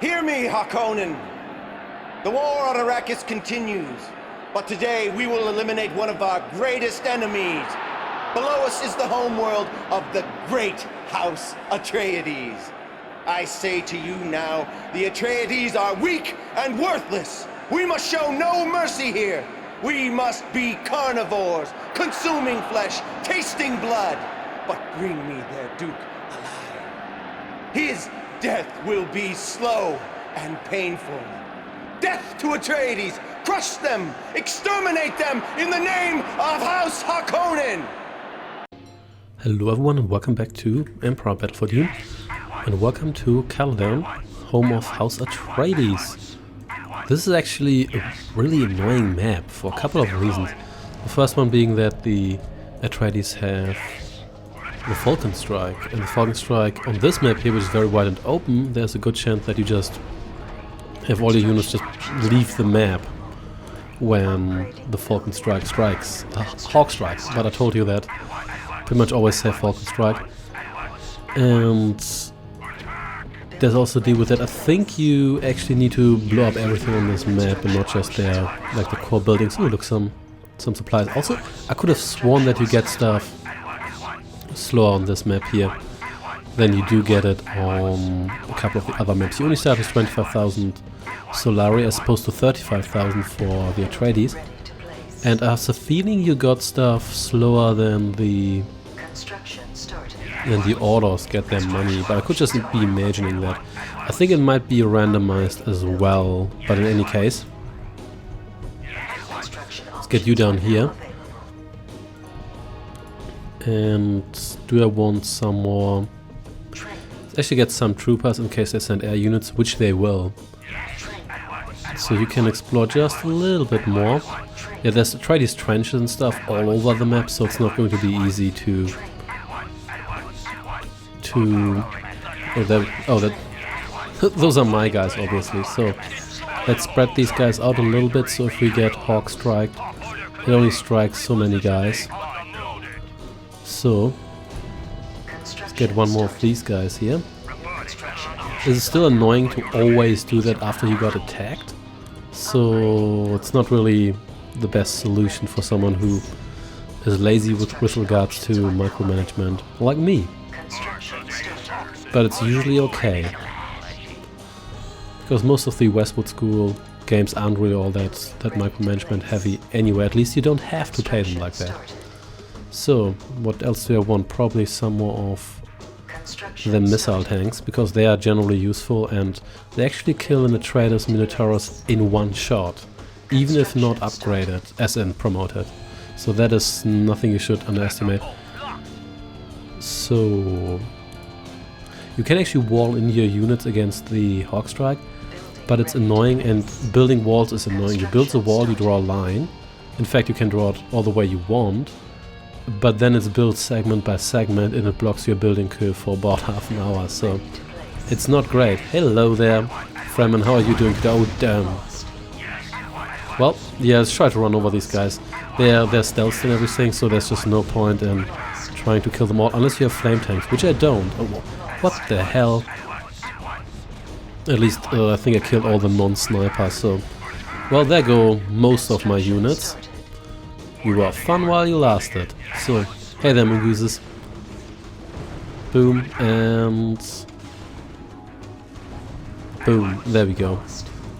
Hear me, Harkonnen! The war on Arrakis continues, but today we will eliminate one of our greatest enemies. Below us is the homeworld of the great House Atreides. I say to you now, the Atreides are weak and worthless. We must show no mercy here. We must be carnivores, consuming flesh, tasting blood. But bring me their Duke alive. His death will be slow and painful. Death to Atreides! Crush them! Exterminate them in the name of House Harkonnen! Hello everyone and welcome back to Emperor Battle for Dune. And welcome to Caladan, home of House Atreides. This is actually a really annoying map for a couple of reasons. The first one being that the Atreides have the Falcon Strike. And the Falcon Strike on this map here, which is very wide and open, there's a good chance that you just have all your units just leave the map when the Falcon Strike strikes. The Hawk strikes, but I told you that. Pretty much always say Falcon Strike. And there's also a deal with that. I think you actually need to blow up everything on this map and not just their, like the core buildings. Oh, look, some supplies. Also, I could have sworn that you get stuff slower on this map here than you do get it on a couple of the other maps. You only start with 25,000 Solari as opposed to 35,000 for the Atreides. And I have a feeling you got stuff slower than the Ordos get their money, but I could just be imagining that. I think it might be randomized as well, but in any case, let's get you down here. And do I want some more? Let's actually get some troopers in case they send air units, which they will. So you can explore just a little bit more. Yeah, there's Atreides trenches and stuff all over the map, so it's not going to be easy to those are my guys, obviously. So let's spread these guys out a little bit. So if we get Hawk striked, it only strikes so many guys. So let's get one more of these guys here. Is it still annoying to always do that after you got attacked? So it's not really the best solution for someone who is lazy with regards to micromanagement, like me. But it's usually okay, because most of the Westwood School games aren't really all that micromanagement heavy anyway. At least you don't have to pay them like that. So what else do I want? Probably some more of the missile tanks, because they are generally useful and they actually kill an Atreides Minotauros in one shot, even if not upgraded, as in promoted. So that is nothing you should underestimate. So you can actually wall in your units against the Hawk Strike, but it's annoying, and building walls is annoying. You build a wall, you draw a line. In fact, you can draw it all the way you want, but then it's built segment by segment and it blocks your building curve for about half an hour, so it's not great. Hello there, Fremen, how are you doing? Oh, damn. Well, yeah, let's try to run over these guys. They're stealth and everything, so there's just no point in trying to kill them all, unless you have flame tanks, which I don't. Oh, what the hell? At least I think I killed all the non-snipers, so... Well, there go most of my units. You were fun while you lasted. So, hey there, mongooses. Boom, and... boom, there we go.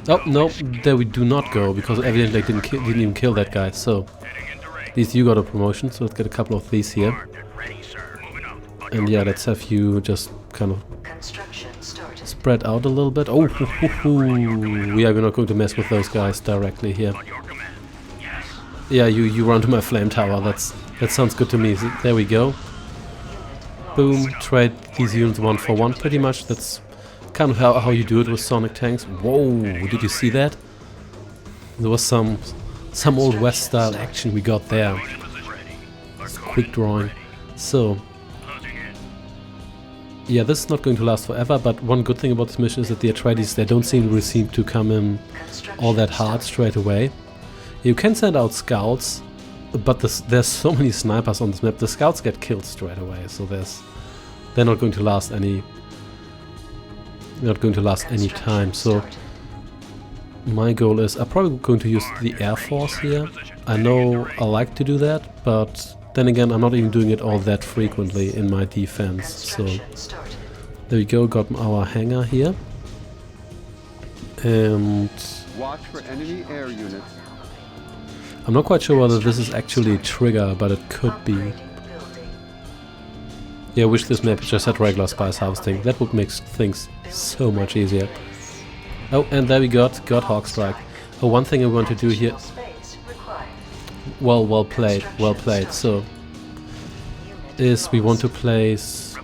Oh, no, there we do not go, because evidently I didn't even kill that guy, so... At least you got a promotion, so let's get a couple of these here. And yeah, let's have you just kind of spread out a little bit. Oh, yeah, we're not going to mess with those guys directly here. Yeah, you run to my flame tower, that sounds good to me. So there we go. Boom, trade these units one for one, pretty much. That's kind of how you do it with sonic tanks. Whoa, did you see that? There was some old West style action we got there. Quick drawing. So yeah, this is not going to last forever, but one good thing about this mission is that the Atreides, they don't seem to come in all that hard straight away. You can send out scouts, but there's so many snipers on this map, the scouts get killed straight away, so they're not going to last any not going to last any time. So my goal is I'm probably going to use the Air Force here. I know I like to do that, but then again I'm not even doing it all that frequently in my defense. So there we go, got our hangar here. And watch for enemy air units. I'm not quite sure whether this is actually a trigger, but it could be. Yeah, I wish this map just had regular spice harvesting. That would make things so much easier. Oh, and there we got Hawk Strike. Oh, one thing I want to do here. Well played. So, is we want to place.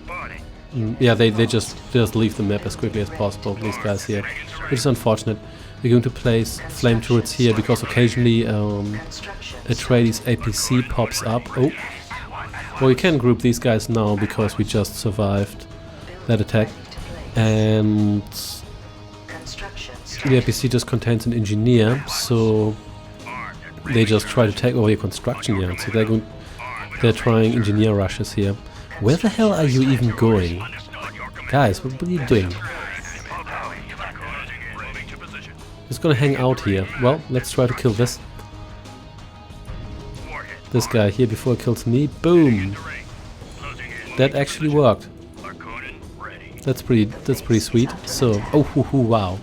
Yeah, they just leave the map as quickly as possible. These guys here, which is unfortunate. We're going to place flame turrets here because occasionally Atreides APC pops up. Oh, well, we can group these guys now because we just survived that attack, and the APC just contains an engineer, so they just try to take over your construction yard. So they're trying engineer rushes here. Where the hell are you even going, guys? What are you doing? It's gonna hang out here. Well, let's try to kill this guy here before it kills me. Boom! That actually worked. That's pretty sweet. So, oh, wow.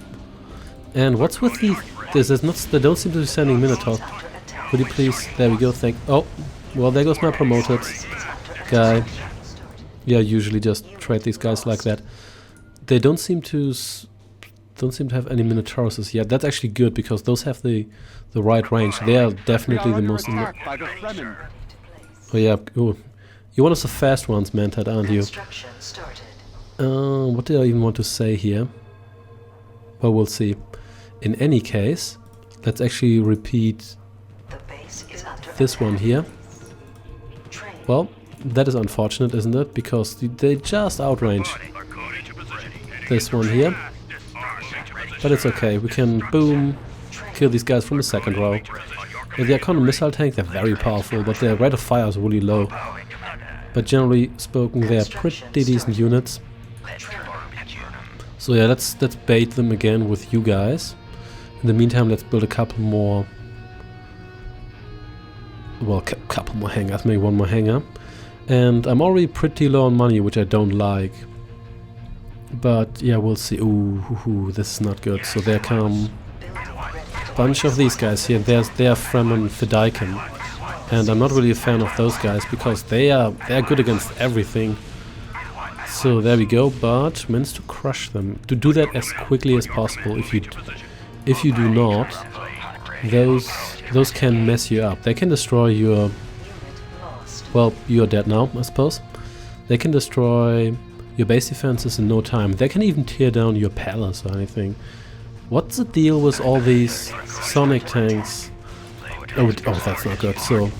And what's with they don't seem to be sending Minotaur. Could you please? There we go. Oh, well, there goes my promoted guy. Yeah, usually just trade these guys like that. They don't seem to have any Minotauruses yet. That's actually good because those have the right range. They are definitely the most. Oh yeah. Ooh. You're one of the fast ones, Mantad, aren't you? What did I even want to say here? Well, we'll see. In any case, let's actually repeat this one here. Well, that is unfortunate, isn't it? Because they just outrange this one here. But it's okay, we can, boom, kill these guys from the second row. The Harkonnen missile tank, they're very powerful, but their rate of fire is really low. But generally spoken, they're pretty decent units. So yeah, let's bait them again with you guys. In the meantime, let's build a couple more... Well, couple more hangars, maybe one more hangar. And I'm already pretty low on money, which I don't like. But yeah, we'll see. Ooh, this is not good. So there come a bunch of these guys here. They are Fremen Fedaykin, and I'm not really a fan of those guys because they are good against everything. So there we go. But managed to crush them. To do that as quickly as possible. If you do not, those can mess you up. They can destroy your. Well, you're dead now, I suppose. They can destroy your base defenses in no time. They can even tear down your palace or anything. What's the deal with all these sonic tanks? Oh, that's not good. So,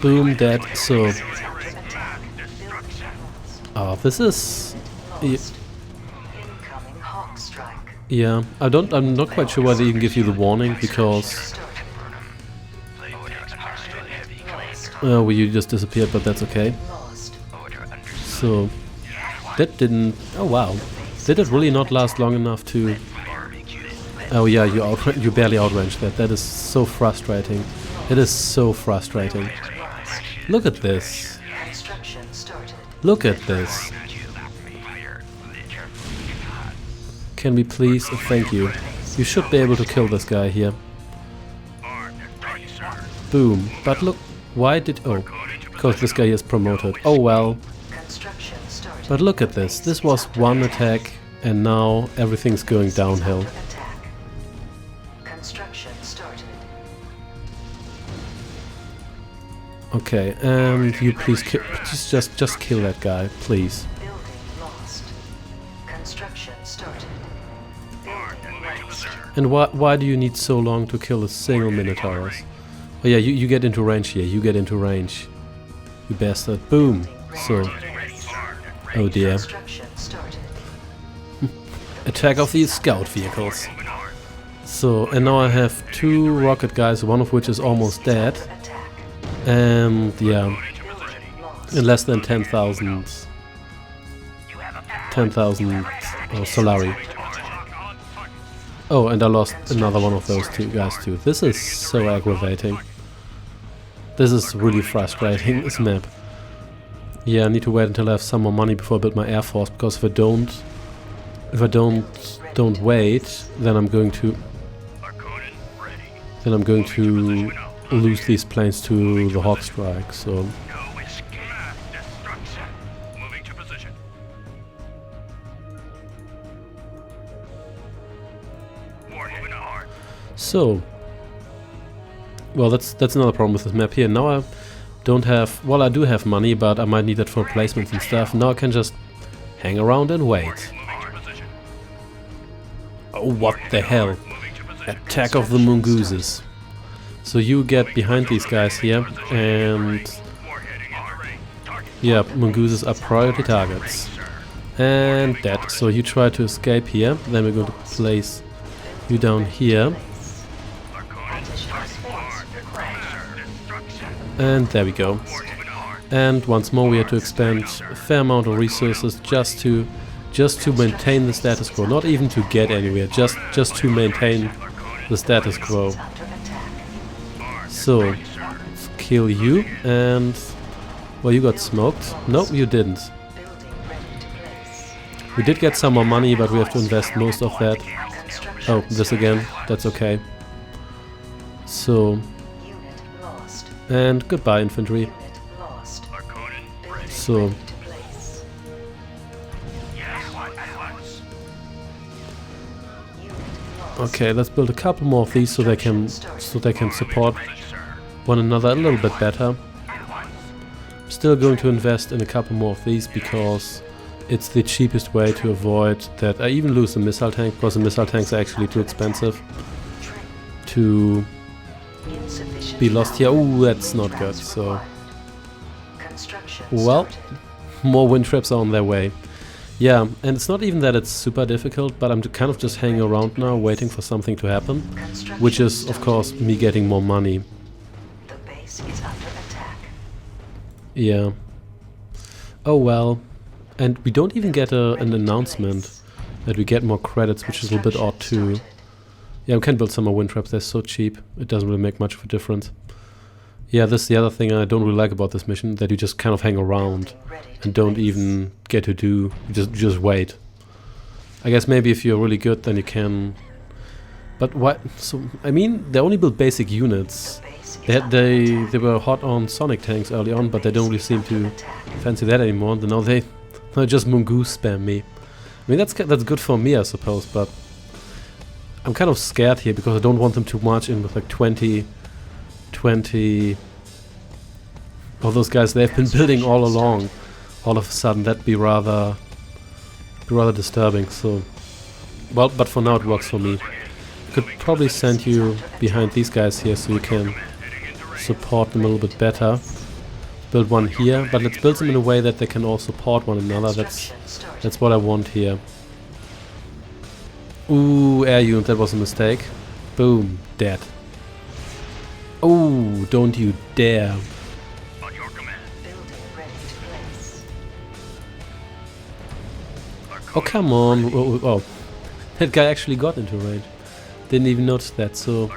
boom, dead. So, this is. Yeah, I'm not quite sure why they even give you the warning because. Well, you just disappeared, but that's okay. So, that didn't... Oh wow. Did it really not last long enough to... Oh yeah, you barely outranged that. That is so frustrating. It is so frustrating. Look at this. Look at this. Can we please... thank you. You should be able to kill this guy here. Boom. But look, why did... Oh, because this guy is promoted. Oh well. But look at this. This was one attack and now everything's going downhill. Okay, and you please just kill that guy, please. And why do you need so long to kill a single Minotaurus? Oh yeah, you get into range here. You get into range. You bastard. Boom. So. Oh dear. Attack of these scout vehicles. So, and now I have two rocket guys, one of which is almost dead. And yeah, in less than 10,000 10,000 Solari. Oh, and I lost another one of those two guys too. This is so aggravating. This is really frustrating, this map. Yeah, I need to wait until I have some more money before I build my air force, because if I don't wait, then I'm going to lose these planes to the Hawk Strike. So well, that's another problem with this map here. Now I don't have, well, I do have money, but I might need that for replacements and stuff. Now I can just hang around and wait. Oh, what the hell? Attack of the mongooses. So you get behind these guys here, and yeah, mongooses are priority targets. And that. So you try to escape here, then we're going to place you down here. And there we go. And once more we have to expend a fair amount of resources just to maintain the status quo. Not even to get anywhere, just to maintain the status quo. So, let's kill you, and well, you got smoked. No, you didn't. We did get some more money, but we have to invest most of that. Oh, this again. That's okay. So, and goodbye, infantry. So, okay, let's build a couple more of these so they can support one another a little bit better. I'm still going to invest in a couple more of these because it's the cheapest way to avoid that I even lose the missile tank, because the missile tanks are actually too expensive to be lost here. Oh, that's not good. So, well, more wind traps are on their way. Yeah, and it's not even that it's super difficult, but I'm kind of just hanging around now, waiting for something to happen, which is, of course, me getting more money. The base is under attack. Yeah. Oh well. And we don't even get an announcement that we get more credits, which is a little bit odd too. Yeah, we can build some more wind traps. They're so cheap. It doesn't really make much of a difference. Yeah, this is the other thing I don't really like about this mission, that you just kind of hang around and don't even get to do, you just wait. I guess maybe if you're really good, then you can. But what? So I mean, they only built basic units. They were hot on sonic tanks early on, but they don't really seem to fancy that anymore. Now they just mongoose spam me. I mean, that's good for me, I suppose, but I'm kind of scared here because I don't want them to march in with like 20 of those guys they've been building all along. All of a sudden, that'd be rather disturbing. So, well, but for now it works for me. I could probably send you behind these guys here so you can support them a little bit better. Build one here, but let's build them in a way that they can all support one another. That's what I want here. Ooh, air unit, that was a mistake. Boom, dead. Oh, don't you dare. On your command. Building ready to place. Oh, come on. Oh, that guy actually got into range. Didn't even notice that, so...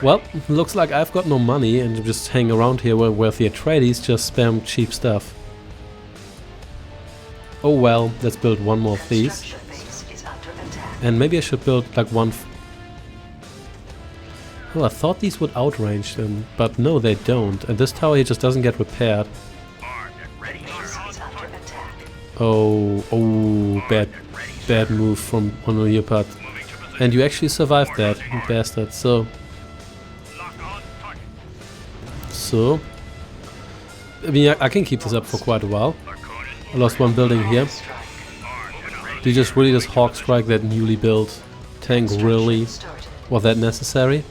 Well, looks like I've got no money and just hang around here where the Atreides just spam cheap stuff. Oh well, let's build one more of these. And maybe I should build like one... Oh, I thought these would outrange them, but no, they don't. And this tower here just doesn't get repaired. Oh, bad move from one of your part. And you actually survived that, you bastard. So, I mean, I can keep this up for quite a while. I lost one building here. Do you just really just hawk strike that newly built tank? Really? Was that necessary?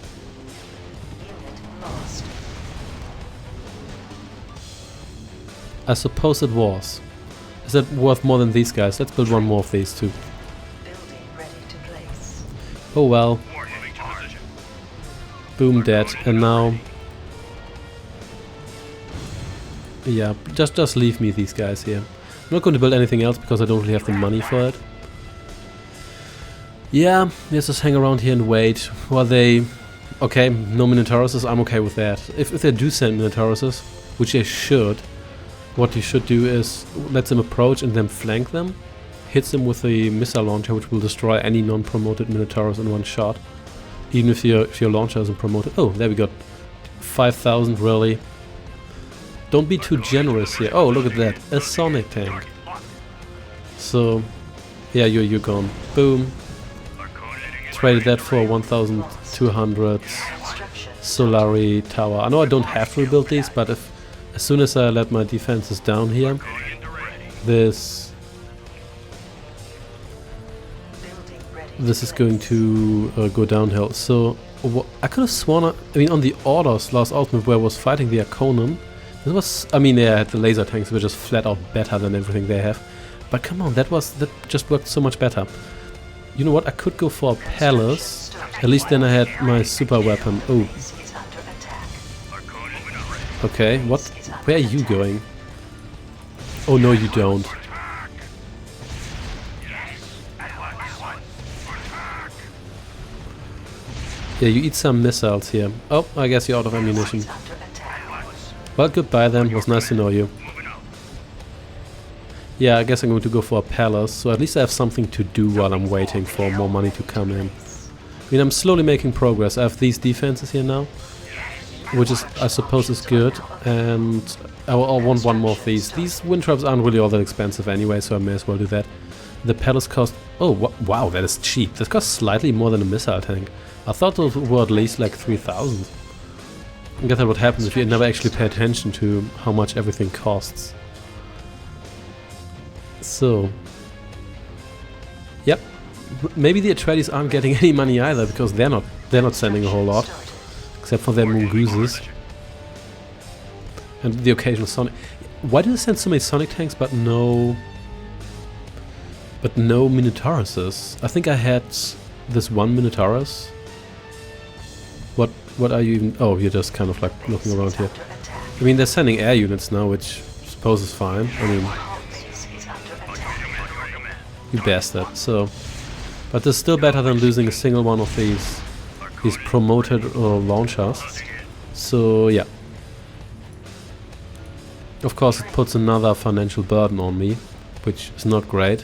I suppose it was. Is that worth more than these guys? Let's build one more of these too. Oh well. Boom, dead. And now... Yeah, just leave me these guys here. I'm not going to build anything else because I don't really have the money for it. Yeah, let's just hang around here and wait while they... Okay, no Minotauruses, I'm okay with that. If they do send Minotauruses, which they should, what you should do is let them approach and then flank them. Hits them with a missile launcher, which will destroy any non-promoted Minotaurus in one shot. Even if your launcher isn't promoted. Oh, there we go. 5,000, really. Don't be too generous here. Oh, look at that. A Sonic tank. So, yeah, you're gone. Boom. Traded that for 1,200 Solari Tower. I know I don't have to rebuild these, but as soon as I let my defenses down here, this is going to go downhill. So I could have sworn, I mean, on the Ordos last Ultimate where I was fighting the Harkonnen, this was, I mean, they had the laser tanks which just flat out better than everything they have. But come on, that just worked so much better. You know what, I could go for a palace. At least then I had my super weapon. Oh. Okay, what? Where are you going? Oh no, you don't. Yeah, you eat some missiles here. Oh, I guess you're out of ammunition. Well, goodbye then. It was nice to know you. Yeah, I guess I'm going to go for a palace, so at least I have something to do while I'm waiting for more money to come in. I mean, I'm slowly making progress. I have these defenses here now, which is, I suppose, is good, and I'll want one more of these. These wind traps aren't really all that expensive anyway, so I may as well do that. The palace cost... Oh, wow, that is cheap. That costs slightly more than a missile tank. I thought those were at least like 3,000. I guess that would happen if you never actually pay attention to how much everything costs. So, yep, maybe the Atreides aren't getting any money either because they're not sending a whole lot, except for their mongooses and the occasional Sonic. Why do they send so many Sonic tanks but no Minotauruses? I think I had this one Minotaurus. What are you even? Oh, you're just kind of like looking around here. I mean, they're sending air units now, which I suppose is fine. I mean, you bastard. So, but this is still better than losing a single one of these promoted launchers. So yeah. Of course, it puts another financial burden on me, which is not great.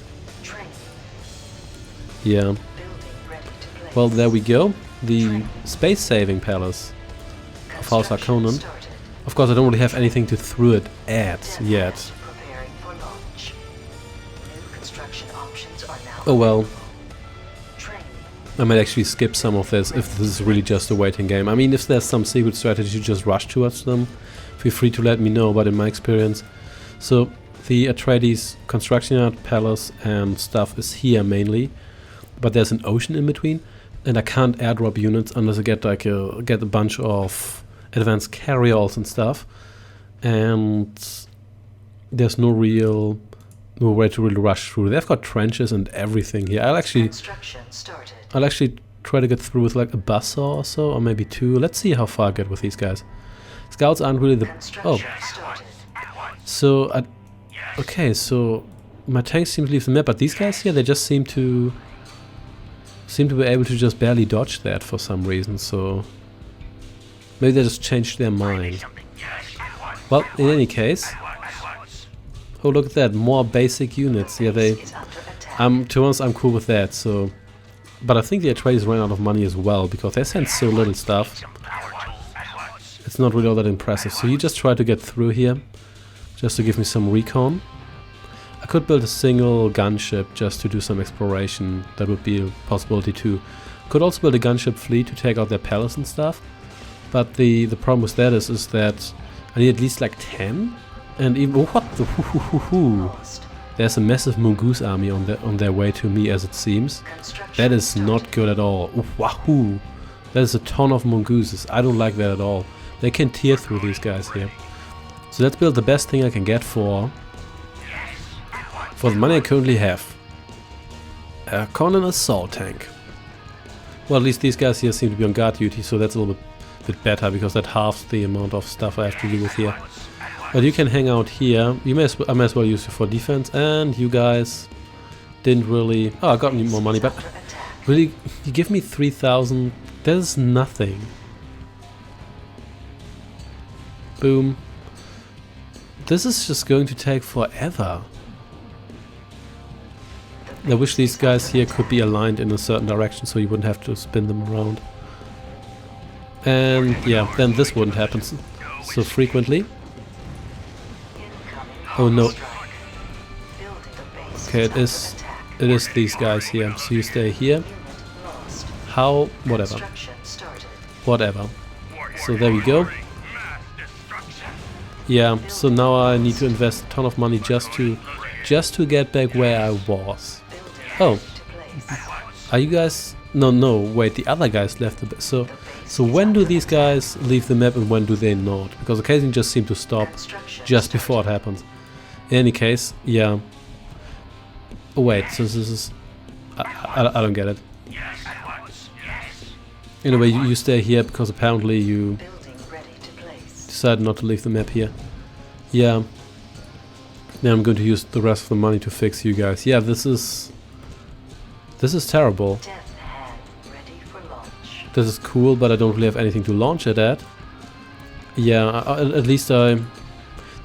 Yeah. Well, there we go. The space-saving palace of House Harkonnen. Of course, I don't really have anything to throw it at yet. Oh well. I might actually skip some of this if this is really just a waiting game. I mean, if there's some secret strategy, just rush towards them. Feel free to let me know, but in my experience. So, the Atreides construction yard, palace and stuff is here mainly. But there's an ocean in between. And I can't airdrop units unless I get like a bunch of advanced carryalls and stuff. And there's no way to really rush through. They've got trenches and everything here. I'll actually try to get through with like a buzzsaw or so, or maybe two. Let's see how far I get with these guys. Scouts aren't really the... Oh. So, okay, so my tanks seem to leave the map, but these guys here, they just seem to be able to just barely dodge that for some reason, so maybe they just changed their mind. Well, in any case, oh look at that, more basic units. Yeah, to be honest, I'm cool with that. So, but I think the Atreides ran out of money as well because they sent so little stuff. It's not really all that impressive. So you just try to get through here, just to give me some recon. I could build a single gunship just to do some exploration. That would be a possibility too. Could also build a gunship fleet to take out their palace and stuff. But the problem with that is that I need at least like 10. And even what the there's a massive mongoose army on their way to me, as it seems. That is not good at all. Wahoo! That is a ton of mongooses. I don't like that at all. They can tear through these guys here. So let's build the best thing I can get for the money I currently have. A Harkonnen assault tank. Well, at least these guys here seem to be on guard duty, so that's a little bit better because that halves the amount of stuff I have to deal with here. But you can hang out here. You may I may as well use you for defense. And you guys didn't really... Oh, I got more money, but really, you give me 3,000. There's nothing. Boom. This is just going to take forever. I wish these guys here could be aligned in a certain direction so you wouldn't have to spin them around. And yeah, then this wouldn't happen so frequently. Oh no. Okay, it is these guys here. So you stay here. How? Whatever. Whatever. So there we go. Yeah, so now I need to invest a ton of money just to get back where I was. Oh. Are you guys... No, wait, the other guys left the base. So when do these guys leave the map and when do they not? Because occasionally just seem to stop just before it happens. In any case, yeah. Oh wait, so this is... I don't get it. Anyway, you stay here because apparently you decided not to leave the map here. Yeah. Now I'm going to use the rest of the money to fix you guys. Yeah, this is terrible. This is cool, but I don't really have anything to launch it at. Yeah, at least I... The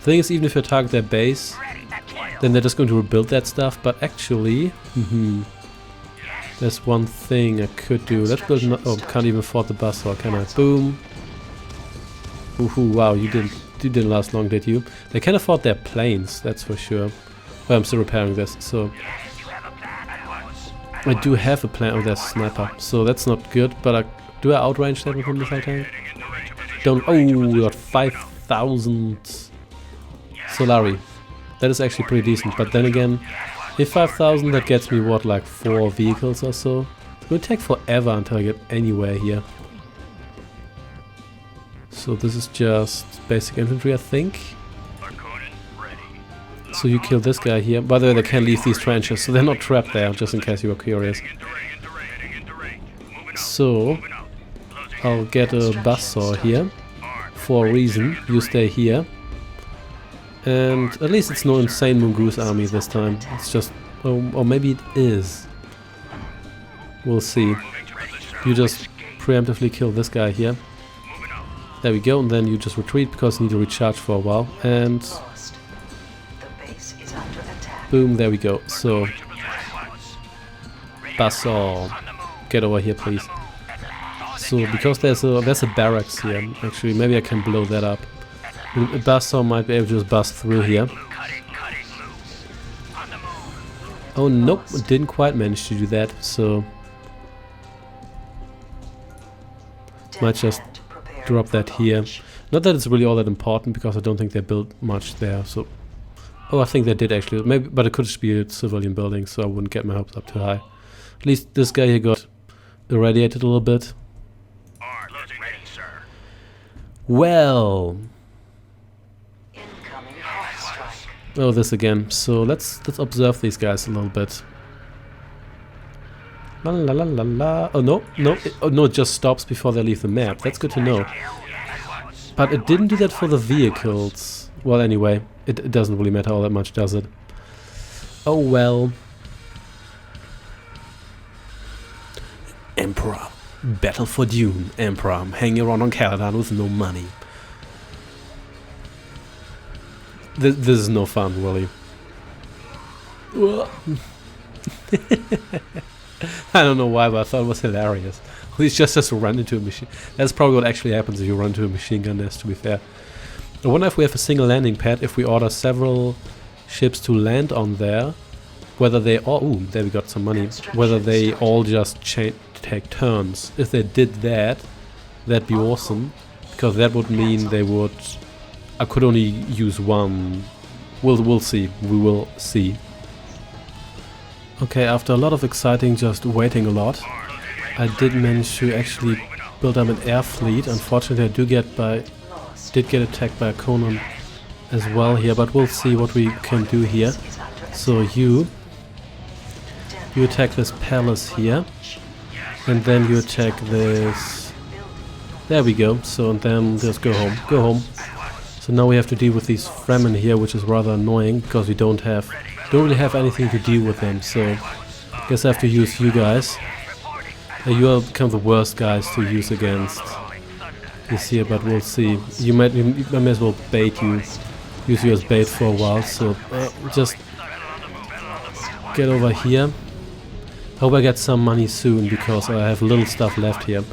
thing is, even if I target their base, then they're just going to rebuild that stuff. But actually, there's one thing I could do. Let's build... Oh, can't even afford the bus, or can I? Boom. Woohoo! Wow, you didn't last long, did you? They can afford their planes, that's for sure. Well, I'm still repairing this, so... I do have a plan. Oh, there's a sniper, so that's not good. But do I outrange that with a missile tank? Don't. Oh, we got 5,000 Solari. That is actually pretty decent. But then again, if 5,000, that gets me what, like 4 vehicles or so. It will take forever until I get anywhere here. So this is just basic infantry, I think. So you kill this guy here. By the way, they can leave these trenches, so they're not trapped there, just in case you were curious. So, I'll get a buzzsaw here. For a reason. You stay here. And at least it's no insane mongoose army this time. It's just... or maybe it is. We'll see. You just preemptively kill this guy here. There we go, and then you just retreat because you need to recharge for a while. And... boom, there we go. So, Basol, get over here, please. So, because there's a barracks here, actually, maybe I can blow that up. Basol might be able to just bust through here. Oh, nope, didn't quite manage to do that, so... might just drop that here. Not that it's really all that important, because I don't think they built much there, so... Oh, I think they did actually, maybe, but it could just be a civilian building, so I wouldn't get my hopes up too high. At least this guy here got irradiated a little bit. Well, oh, this again. So let's observe these guys a little bit. La la la la la. Oh no, it just stops before they leave the map. That's good to know. But it didn't do that for the vehicles. Well, anyway. It doesn't really matter all that much, does it? Oh well. Emperor. Battle for Dune. Emperor. I'm hanging around on Caladan with no money. This is no fun, really. I don't know why, but I thought it was hilarious. He's just run into a machine. That's probably what actually happens if you run into a machine gun nest, to be fair. I wonder if we have a single landing pad, if we order several ships to land on there, whether they all... Ooh, there we got some money. Whether they all just take turns. If they did that, that'd be awesome. Because that would mean they would... I could only use one. We'll see. We will see. Okay, after a lot of exciting just waiting a lot, I did manage to actually build up an air fleet. Unfortunately, I did get attacked by a Harkonnen as well here, but we'll see what we can do here. So you attack this palace here, and then you attack this. There we go. So and then just go home. So now we have to deal with these Fremen here, which is rather annoying because we don't really have anything to deal with them. So I guess I have to use you guys. You are kind of the worst guys to use against this here, but we'll see. I may as well use you as bait for a while. So just get over here. Hope I get some money soon because I have little stuff left here.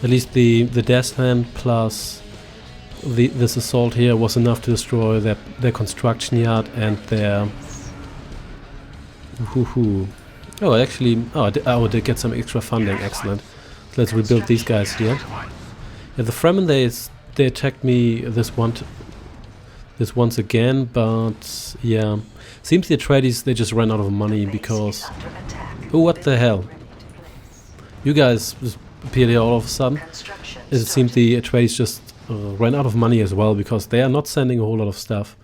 At least the Death Hand plus this assault here was enough to destroy their construction yard and their... Oh, actually... I did get some extra funding, excellent. So let's rebuild these guys here. Yeah, the Fremen, they attacked me this once again, but yeah. Seems the Atreides, they just ran out of money because... Oh, what the hell? You guys just appeared here all of a sudden. It seems the Atreides just ran out of money as well because they are not sending a whole lot of stuff.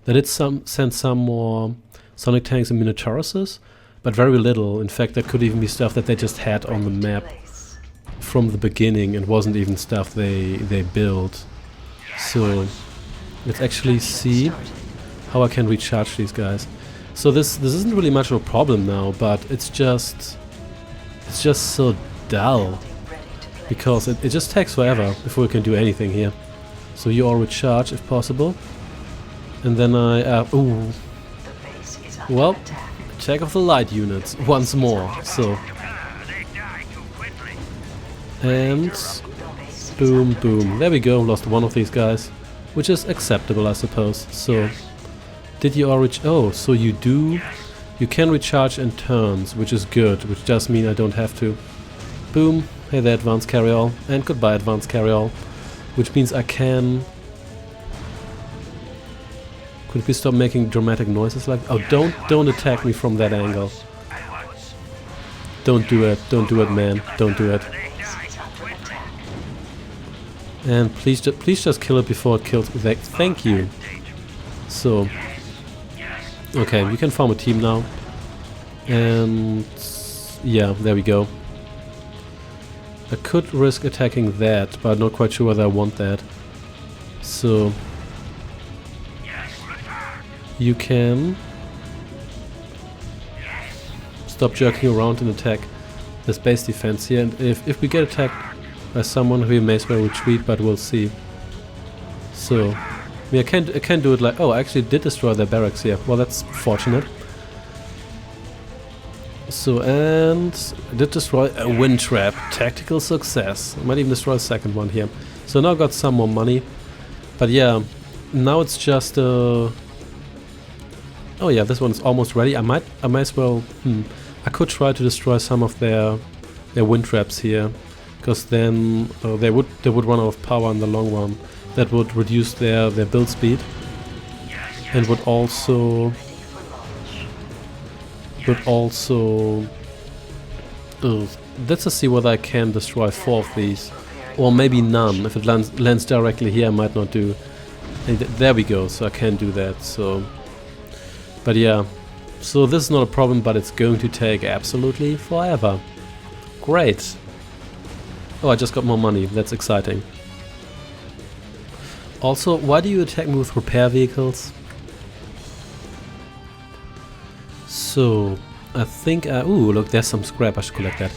They did send some more Sonic tanks and Minotauruses, but very little. In fact, that could even be stuff that they just had on the map from the beginning and wasn't even stuff they built. So let's actually see how I can recharge these guys. So this isn't really much of a problem now, but it's just so dull because it just takes forever before we can do anything here. So you all recharge if possible, and then well, attack of the light units once more. So and boom, boom. There we go. Lost one of these guys, which is acceptable, I suppose. So. Did you all oh, so you can recharge in turns, which is good, which does mean I don't have to. Boom, hey there advanced carry-all, and goodbye advanced carry-all, which means I can... Could we stop making dramatic noises like... Oh, don't attack me from that angle. Don't do it, man, don't do it. And please just kill it before it kills me. Thank you. So... Okay, we can form a team now. And yeah, there we go. I could risk attacking that, but I'm not quite sure whether I want that. So you can stop jerking around and attack this base defense here. And if we get attacked by someone, we may as well retreat, but we'll see. So I mean, I can't do it like... Oh, I actually did destroy their barracks here. Well, that's fortunate. So, and I did destroy a wind trap. Tactical success. I might even destroy a second one here. So now I got some more money. But yeah, now it's just... Oh yeah, this one is almost ready. I might as well... I could try to destroy some of their wind traps here. Because then they would run out of power in the long run. That would reduce their build speed, and would also let's just see whether I can destroy 4 of these, or maybe none. If it lands directly here, I might not do. And there we go. So I can do that. So, but yeah, so this is not a problem, but it's going to take absolutely forever. Great. Oh, I just got more money. That's exciting. Also, why do you attack me with repair vehicles? So, I think ooh, look, there's some scrap, I should collect that.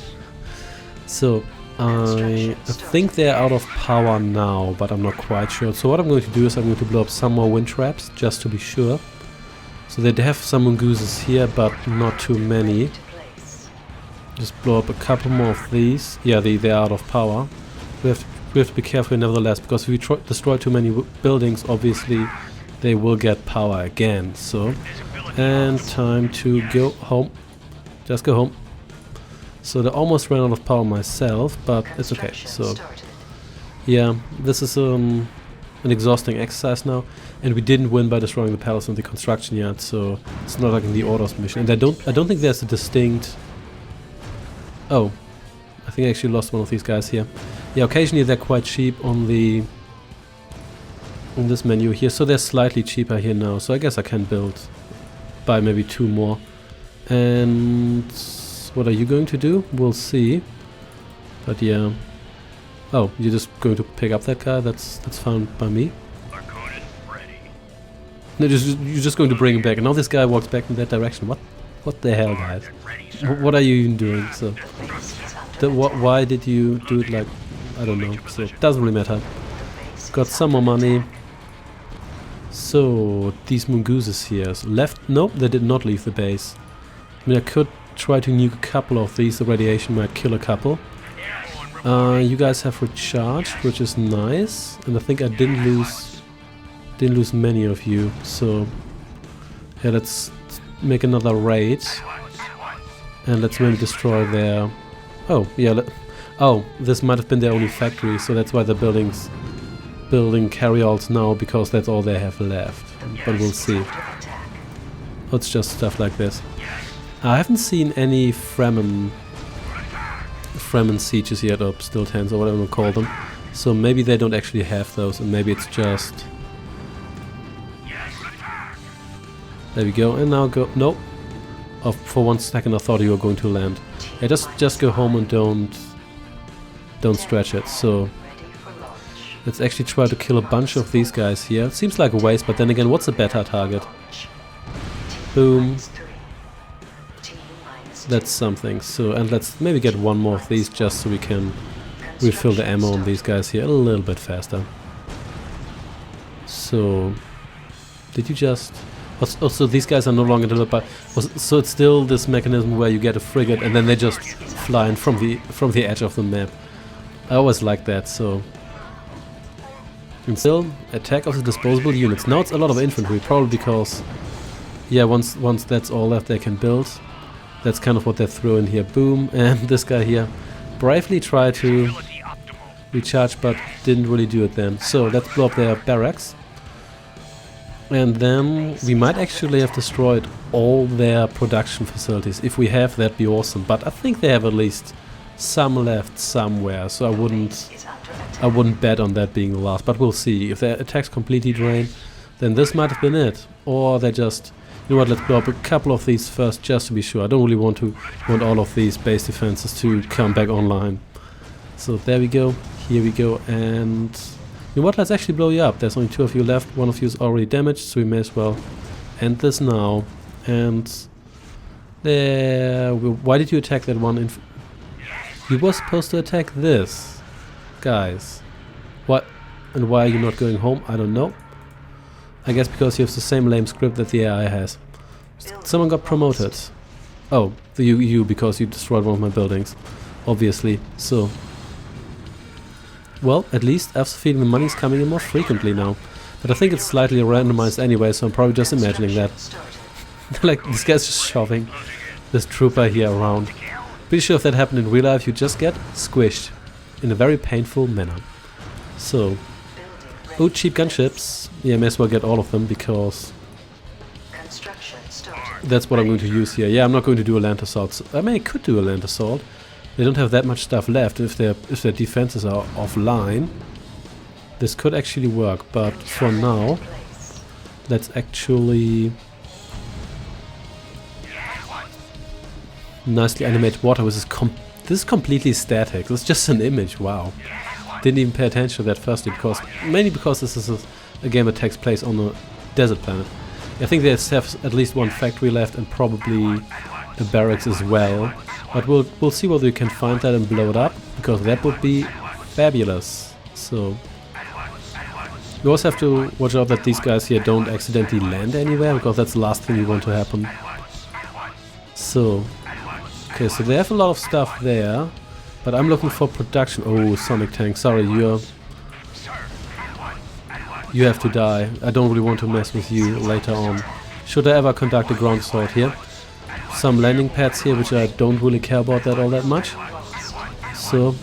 So, I think they're out of power now, but I'm not quite sure. So what I'm going to do is I'm going to blow up some more wind traps, just to be sure. So they have some mongooses here, but not too many. Just blow up a couple more of these. Yeah, they're out of power. We have to be careful nevertheless, because if we destroy too many buildings, obviously they will get power again. So, and time to go home. Just go home. So they almost ran out of power myself, but it's okay. So, yeah, this is an exhausting exercise now, and we didn't win by destroying the palace and the construction yard. So it's not like in the Ordos mission. And I don't think there's a distinct. Oh, I think I actually lost one of these guys here. Yeah, occasionally they're quite cheap on this menu here, so they're slightly cheaper here now. So I guess I can buy maybe 2 more. And what are you going to do? We'll see. But yeah. Oh, you're just going to pick up that guy? That's fine by me. No, you're just going to bring him back. And now this guy walks back in that direction. What the hell, guys? What are you even doing? So, why did you do it like... I don't know. So, it doesn't really matter. Got some more money. So, these mongooses here. So left... Nope, they did not leave the base. I mean, I could try to nuke a couple of these. The radiation might kill a couple. You guys have recharged, which is nice. And I think I didn't lose many of you. So, yeah, let's make another raid. And let's maybe destroy their... Oh, yeah. Oh, this might have been their only factory, so that's why they're building carryalls now, because that's all they have left. But we'll see. Oh, it's just stuff like this. I haven't seen any Fremen sieges yet, or still tens, or whatever we call them. So maybe they don't actually have those, and maybe it's just... There we go, and now go... Nope. Oh, for 1 second I thought you were going to land. Yeah, just go home and don't stretch it. So let's actually try to kill a bunch of these guys here. It seems like a waste, but then again, what's a better target? Boom. That's something. So, and let's maybe get one more of these just so we can refill the ammo on these guys here a little bit faster. So, did you just... Oh, so these guys are no longer delivered by... So it's still this mechanism where you get a frigate and then they just fly in from the edge of the map. I always like that, so... And still, attack of the disposable units. Now it's a lot of infantry, probably because... Yeah, once that's all left they can build. That's kind of what they throw in here. Boom, and this guy here bravely tried to recharge, but didn't really do it then. So let's blow up their barracks. And then we might actually have destroyed all their production facilities. If we have, that'd be awesome. But I think they have at least some left somewhere, so I wouldn't bet on that being the last. But we'll see. If their attacks completely drain, then this might have been it. Or they just... You know what, let's blow up a couple of these first, just to be sure. I don't really want all of these base defenses to come back online. So there we go. Here we go. And... You know what, let's actually blow you up. There's only 2 of you left. 1 of you is already damaged, so we may as well end this now. And there... Why did you attack that one? You were supposed to attack this. Guys. What? And why are you not going home? I don't know. I guess because you have the same lame script that the AI has. Someone got promoted. Oh, you because you destroyed one of my buildings. Obviously. So... Well, at least I have the feeling the money's coming in more frequently now. But I think it's slightly randomized anyway, so I'm probably just imagining that. Like, this guy's just shoving this trooper here around. Pretty sure if that happened in real life, you just get squished. In a very painful manner. So... Oh, cheap gunships. Yeah, may as well get all of them, because... That's what I'm going to use here. Yeah, I'm not going to do a land assault. I mean, I could do a land assault. They don't have that much stuff left. If their defenses are offline, this could actually work. But for now, let's actually nicely animate water. This is completely static. This is just an image. Wow. Didn't even pay attention to that firstly, mainly because this is a game that takes place on a desert planet. I think they have at least 1 factory left and probably a barracks as well. But we'll see whether we can find that and blow it up, because that would be fabulous. So you also have to watch out that these guys here don't accidentally land anywhere, because that's the last thing you want to happen. So, okay, so they have a lot of stuff there, but I'm looking for production. Oh, Sonic Tank, sorry, you have to die. I don't really want to mess with you later on. Should I ever conduct a ground assault here? Some landing pads here, which I don't really care about that all that much. So,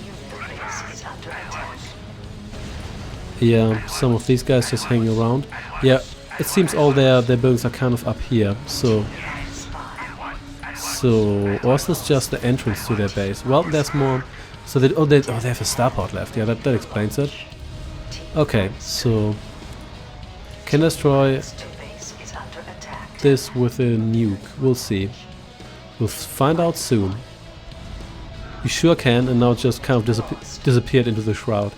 yeah, some of these guys just hanging around. Yeah, it seems all their buildings are kind of up here. So, or is this just the entrance to their base? Well, there's more. So they have a starport left. Yeah, that explains it. Okay, so can destroy this with a nuke. We'll see. We'll find out soon. You sure can, and now it just kind of disappeared into the shroud.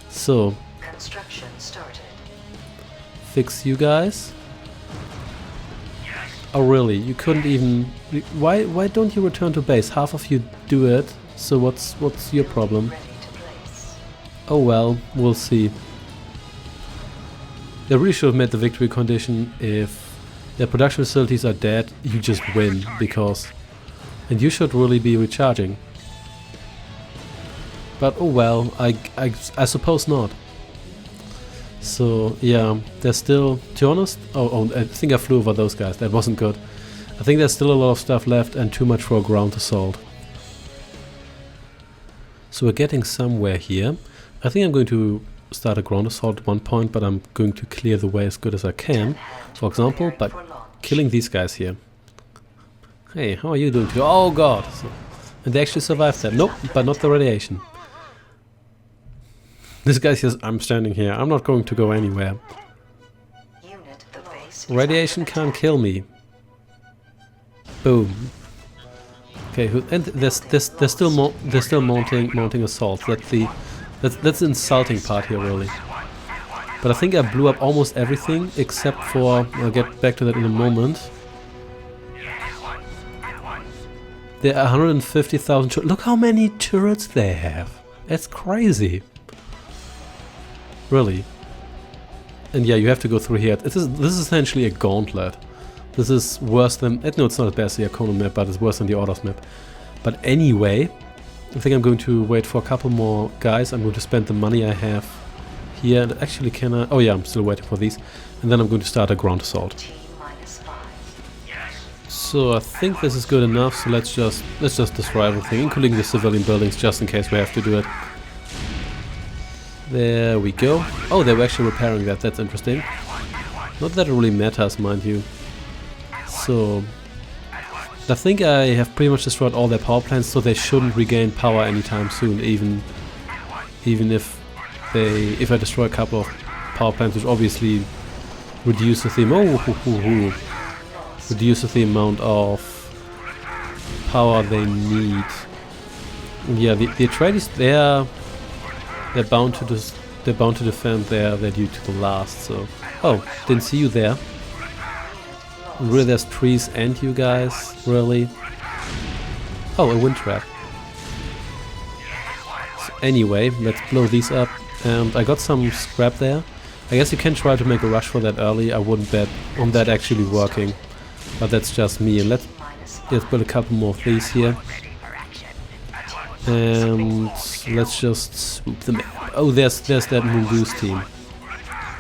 So, Construction started. fix you guys. Oh really? You couldn't even... Why don't you return to base? Half of you do it, so what's your problem? Ready to place. Oh well, we'll see. They really should have made the victory condition if their production facilities are dead, you just win, because... And you should really be recharging. But oh well, I suppose not. So yeah, there's still, to be honest, oh, I think I flew over those guys, that wasn't good. I think there's still a lot of stuff left and too much for a ground assault. So we're getting somewhere here. I think I'm going to start a ground assault at one point, but I'm going to clear the way as good as I can. For example, by killing these guys here. Hey, how are you doing today? Oh god! And they actually survived that. Nope, but not the radiation. This guy says, I'm standing here, I'm not going to go anywhere. Unit, the base is Radiation under can't attack. kill me. Boom. Okay, and they're still mounting assaults. That's the insulting part here, really. But I think I blew up almost everything except for, I'll get back to that in a moment. There are 150,000 look how many turrets they have. That's crazy. Really. And yeah, you have to go through here. This is essentially a gauntlet. This is worse than... No, it's not as bad as the Harkonnen map, but it's worse than the Ordos map. But anyway, I think I'm going to wait for a couple more guys. I'm going to spend the money I have here. And actually, can I... Oh yeah, I'm still waiting for these. And then I'm going to start a ground assault. T-5. So I think this is good enough. So let's just destroy everything, including the civilian buildings, just in case we have to do it. There we go. Oh, they were actually repairing that. That's interesting. Not that it really matters, mind you. So I think I have pretty much destroyed all their power plants, so they shouldn't regain power anytime soon. Even if I destroy a couple of power plants, which obviously reduces the reduces the amount of power they need. Yeah, the Atreides, they're bound to defend their duty to the last. So, oh, didn't see you there. Really, there's trees and you guys, really. Oh, a wind trap. So anyway, let's blow these up. And I got some scrap there. I guess you can try to make a rush for that early. I wouldn't bet on that actually working, but that's just me. And let's build a couple more of these here. And let's just swoop the map. Oh, there's that Mongoose team.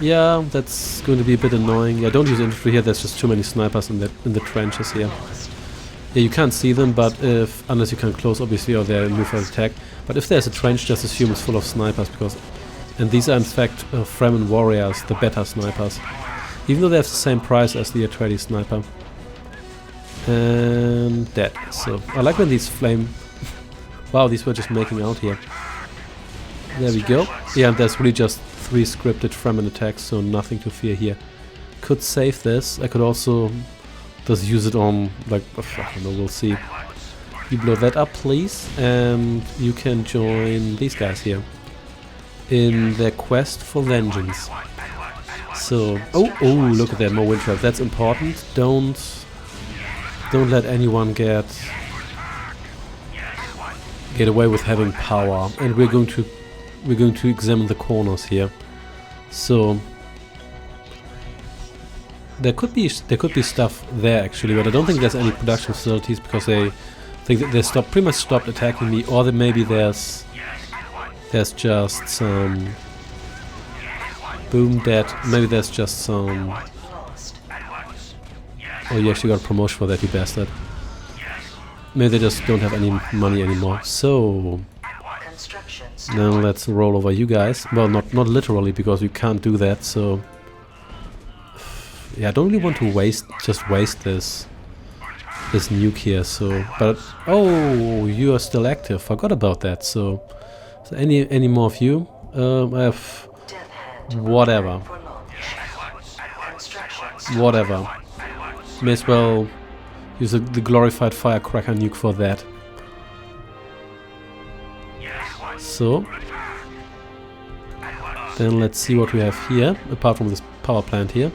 Yeah, that's going to be a bit annoying. Yeah, don't use infantry here. There's just too many snipers in the trenches here. Yeah, you can't see them, but unless you can close, obviously, or they move for attack. But if there's a trench, just assume it's full of snipers, and these are in fact Fremen warriors, the beta snipers, even though they have the same price as the Atreides sniper. And dead. So I like when these flame. Wow, these were just making out here. There we go. Yeah, and there's really just 3 scripted Fremen attacks, so nothing to fear here. Could save this. I could also just use it on, like, I don't know, we'll see. You blow that up, please, and you can join these guys here in their quest for vengeance. So, oh, look at that, more wind trap. That's important. Don't let anyone get away with having power. And we're going to examine the corners here. So there could be stuff there actually, but I don't think there's any production facilities because they think that they pretty much stopped attacking me, or that maybe there's just some boom dead. Maybe there's just some. Oh, you actually got a promotion for that, you bastard. Maybe they just don't have any money anymore. So now let's roll over you guys. Well, not literally, because you can't do that. So yeah, I don't really want to waste this nuke here. So, but oh, you are still active. Forgot about that. So any more of you? I have whatever. May as well use the glorified firecracker nuke for that. So then let's see what we have here, apart from this power plant here.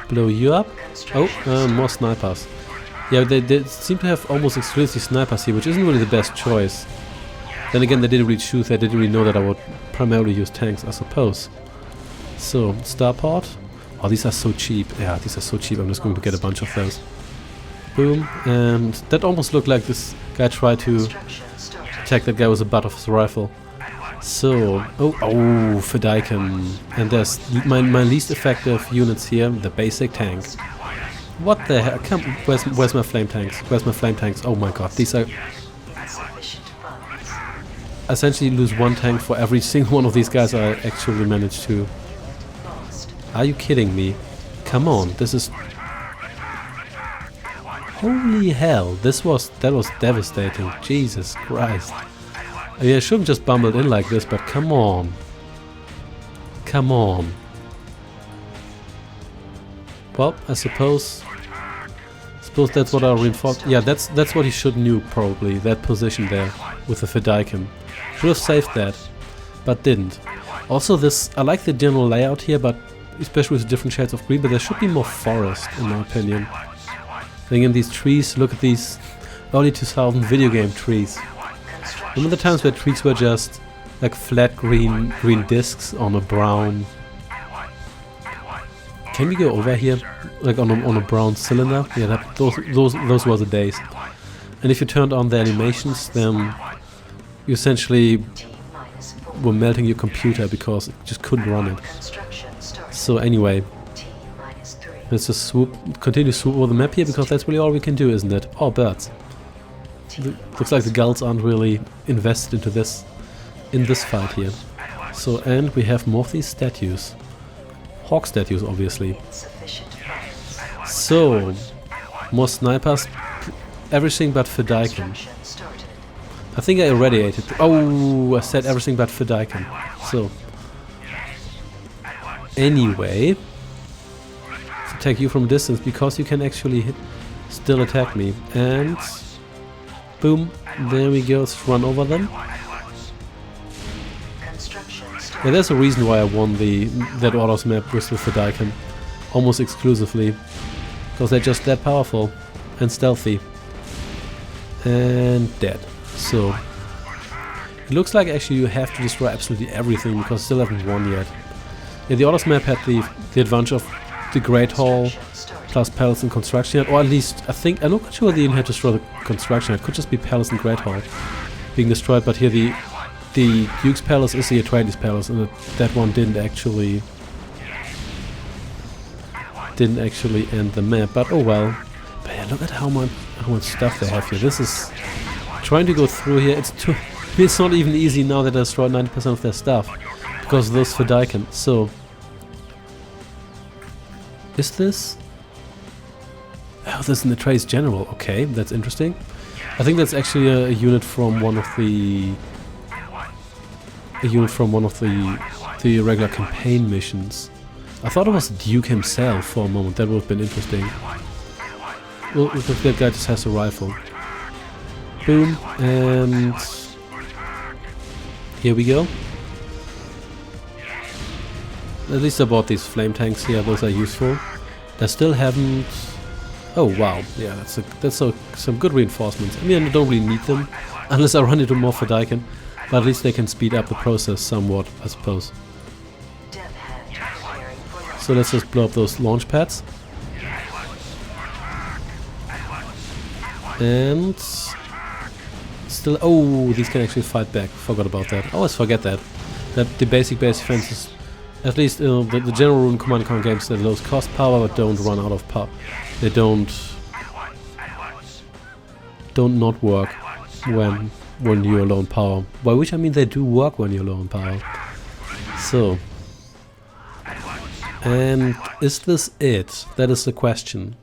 blow you up. Oh, more snipers. Yeah, they seem to have almost exclusively snipers here, which isn't really the best choice. Then again, they didn't really choose. They didn't really know that I would primarily use tanks, I suppose. So, starport. Oh, these are so cheap. Yeah, these are so cheap. I'm just going to get a bunch of those. Boom. And that almost looked like this guy tried to attack that guy with the butt of his rifle. So, oh, Fedaykin. And there's my least effective units here, the basic tank. What the heck? Where's my flame tanks? Where's my flame tanks? Oh my god, these are... essentially lose one tank for every single one of these guys I actually managed to... Are you kidding me? Come on, this is... Holy hell, that was devastating. Jesus Christ. I mean, I shouldn't just bumbled in like this, but come on. Come on. Well, I suppose that's what I reinforced. Yeah, that's what he should knew probably, that position there with the Fedaykin. Should have saved that, but didn't. Also this, I like the general layout here, but especially with different shades of green, but there should be more forest in my opinion. Then again, these trees, look at these early 2000 video game trees. Remember the times where trees were just like flat green discs on a brown... Can we go over here? Like on a brown cylinder? Yeah, those were the days. And if you turned on the animations, then you essentially were melting your computer because it just couldn't run it. So anyway, let's just continue swoop over the map here, because that's really all we can do, isn't it? Oh, birds. Looks like the gulls aren't really invested into this, in this fight here. So, and we have more of these statues. Hawk statues, obviously. So, more snipers. Everything but Fedaykin. I think I irradiated. Oh, I said everything but Fedaykin. So, anyway, attack you from a distance, because you can actually still attack me. And boom, there we go. Let's run over them. Yeah, there's a reason why I won that Ordos map with the Fedaykin almost exclusively, because they're just that powerful and stealthy. And dead. So it looks like actually you have to destroy absolutely everything, because I still haven't won yet. Yeah, the Ordos map had the advantage of the Great Hall plus Palace and Construction Yard, or at least I think, I'm not sure they even had to destroy the Construction Yard. It could just be Palace and Great Hall being destroyed, but here the Duke's Palace is the Atreides Palace, and that one didn't actually end the map. But oh well. But yeah, look at how much stuff they have here. This is trying to go through here. It's not even easy now that I destroyed 90% of their stuff because of those Fedaykin. So is this? Oh, this is an Atreides General. Okay, that's interesting. I think that's actually a unit from one of the regular campaign missions. I thought it was Duke himself for a moment. That would have been interesting. Well, that guy just has a rifle. Boom, and here we go. At least I bought these flame tanks here. Those are useful. I still haven't. Oh wow, yeah, that's some good reinforcements. I mean, I don't really need them unless I run into more Fedaykin. But at least they can speed up the process somewhat, I suppose. So let's just blow up those launch pads. And still, oh, these can actually fight back. Forgot about that. I always forget that the basic base defenses, at least the general rule in Command & Conquer games, that those cost power but don't run out of power. They don't not work when you're low on power. By which I mean they do work when you're low on power. So, and is this it? That is the question.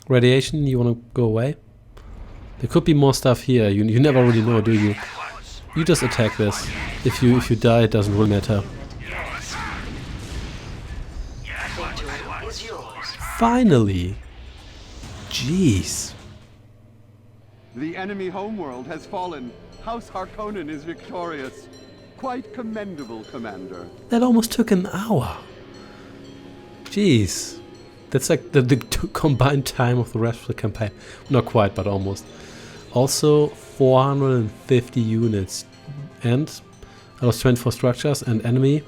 Radiation, you wanna go away? There could be more stuff here. You never really know, do you? You just attack this. If you die, it doesn't really matter. Finally! Jeez. The enemy homeworld has fallen. House Harkonnen is victorious. Quite commendable, Commander. That almost took an hour. Jeez. That's like the combined time of the rest of the campaign. Not quite, but almost. Also 450 units. And I lost 24 structures, and enemy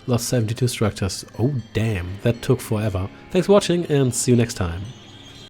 lost 72 structures. Oh damn, that took forever. Thanks for watching and see you next time.